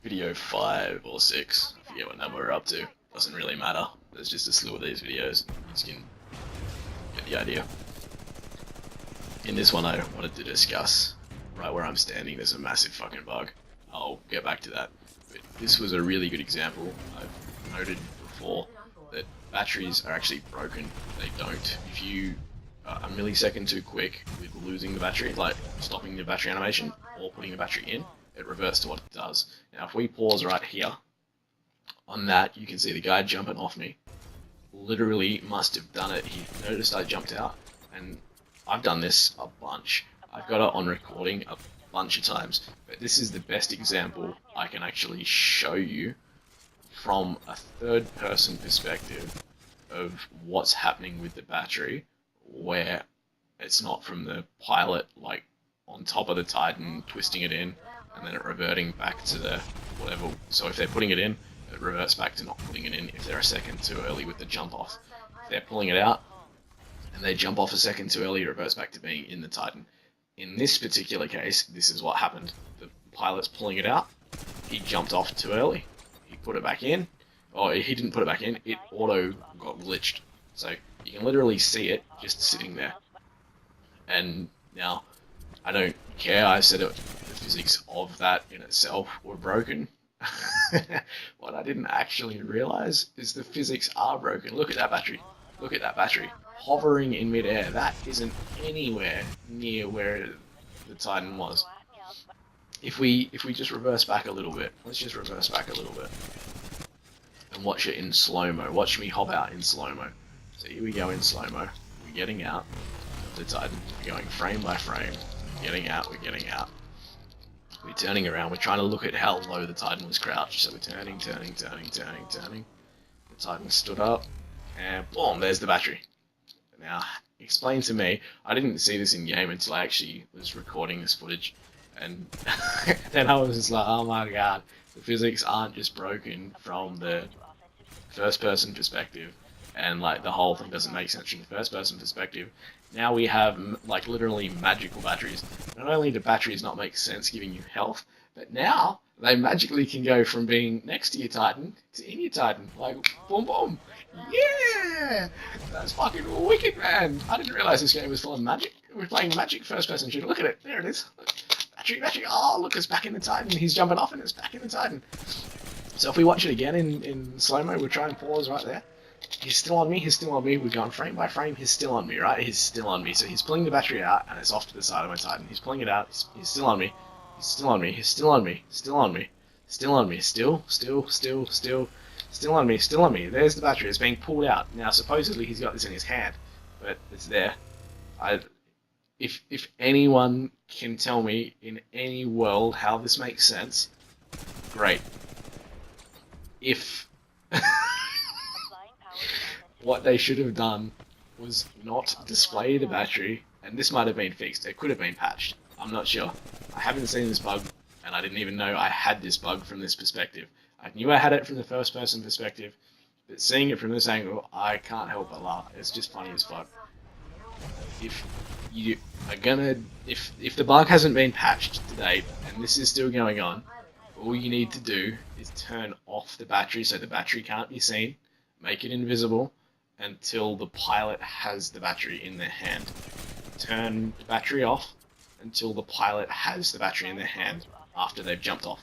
video 5 or 6, I forget what number we're up to, doesn't really matter, there's just a slew of these videos, you can get the idea. In this one I wanted to discuss, right where I'm standing there's a massive fucking bug, I'll get back to that, but this was a really good example. I've noted before that batteries are actually broken, they don't. If you are a millisecond too quick with losing the battery, like stopping the battery animation or putting the battery in, it reverts to what it does. Now if we pause right here, on that you can see the guy jumping off me. Literally must have done it, he noticed I jumped out, and I've done this a bunch. I've got it on recording a bunch of times, but this is the best example I can actually show you from a third person perspective of what's happening with the battery, where it's not from the pilot like on top of the Titan twisting it in and then it reverting back to the whatever. So if they're putting it in, it reverts back to not putting it in if they're a second too early with the jump off. If they're pulling it out and they jump off a second too early, it reverts back to being in the Titan. In this particular case, this is what happened. The pilot's pulling it out, he jumped off too early, he put it back in, or he didn't put it back in, it auto got glitched. So you can literally see it just sitting there. And now, I don't care, I said it, the physics of that in itself were broken. What I didn't actually realize is the physics are broken. Look at that battery. Look at that battery. Hovering in midair. That isn't anywhere near where the Titan was. If we just reverse back a little bit. Let's just reverse back a little bit. And watch it in slow-mo. Watch me hop out in slow-mo. So here we go in slow-mo. We're getting out of the Titan. We're going frame by frame. We're getting out, we're getting out. We're turning around, we're trying to look at how low the Titan was crouched. So we're turning. The Titan stood up, and boom, there's the battery. Now, explain to me, I didn't see this in game until I actually was recording this footage. And then I was just like, oh my god, the physics aren't just broken from the first person perspective. And like the whole thing doesn't make sense from the first person perspective. Now we have like literally magical batteries. Not only do batteries not make sense giving you health, but now they magically can go from being next to your Titan to in your Titan. Like boom boom. Yeah! That's fucking wicked, man. I didn't realize this game was full of magic. We're playing magic first person shooter. Look at it. There it is. Battery. Oh look, it's back in the Titan. He's jumping off and it's back in the Titan. So if we watch it again in slow-mo, we'll try and pause right there. He's still on me, we're going frame by frame, he's still on me, right? He's still on me. So he's pulling the battery out, and it's off to the side of my Titan. He's pulling it out, he's still on me. He's still on me, still on me. Still on me. There's the battery, it's being pulled out. Now supposedly he's got this in his hand, but it's there. If anyone can tell me in any world how this makes sense, great. If what they should have done was not display the battery, and this might have been fixed, it could have been patched, I'm not sure. I haven't seen this bug, and I didn't even know I had this bug from this perspective. I knew I had it from the first person perspective, but seeing it from this angle, I can't help but laugh. It's just funny as fuck. If you are gonna, if the bug hasn't been patched to date, and this is still going on, all you need to do is turn off the battery so the battery can't be seen, make it invisible, until the pilot has the battery in their hand. Turn the battery off until the pilot has the battery in their hand after they've jumped off.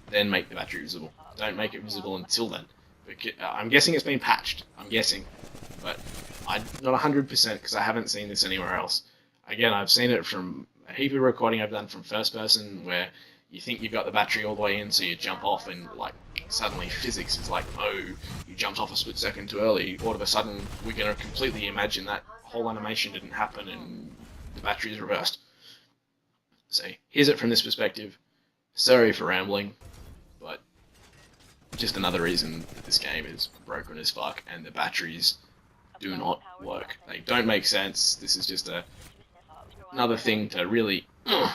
Then make the battery visible. Don't make it visible until then. I'm guessing it's been patched. I'm guessing. But I'm not 100% because I haven't seen this anywhere else. Again, I've seen it from a heap of recording I've done from first person where you think you've got the battery all the way in, so you jump off and like suddenly physics is like, oh, you jumped off a split second too early. All of a sudden, we're going to completely imagine that whole animation didn't happen and the battery is reversed. So here's it from this perspective. Sorry for rambling, but just another reason that this game is broken as fuck and the batteries do not work. They don't make sense. This is just another thing to really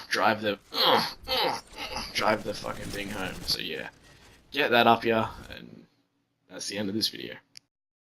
drive the fucking thing home. So yeah, get that up here, and that's the end of this video.